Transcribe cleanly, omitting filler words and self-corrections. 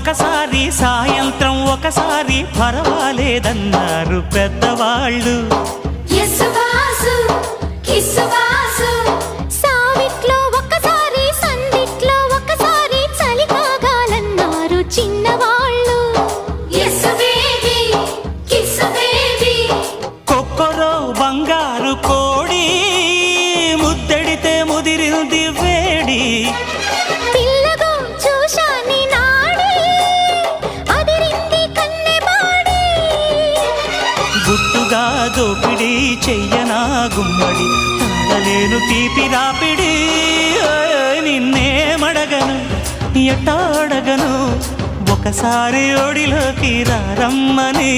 ఒకసారి సాయంత్రం ఒకసారి పర్వాలేదన్నారు పెద్దవాళ్ళు. సావిట్లో ఒకసారి సందిట్లో ఒకసారి చలి కాగాలన్నారు చిన్నవాళ్ళు. కొక్కరో బంగారు కోడి ముద్దడితే ముదిరింది వేడి. పిల్లగో చూశాని నాడి అదిరింది కన్నెబాడి. గుట్టుగా దోపిడి చెయ్యనా గుమ్మడి తాళలేను తీపి రాపిడి. నిన్నేమడగను ఎట్టాడగను ఒకసారి ఒడిలోకి రమ్మని.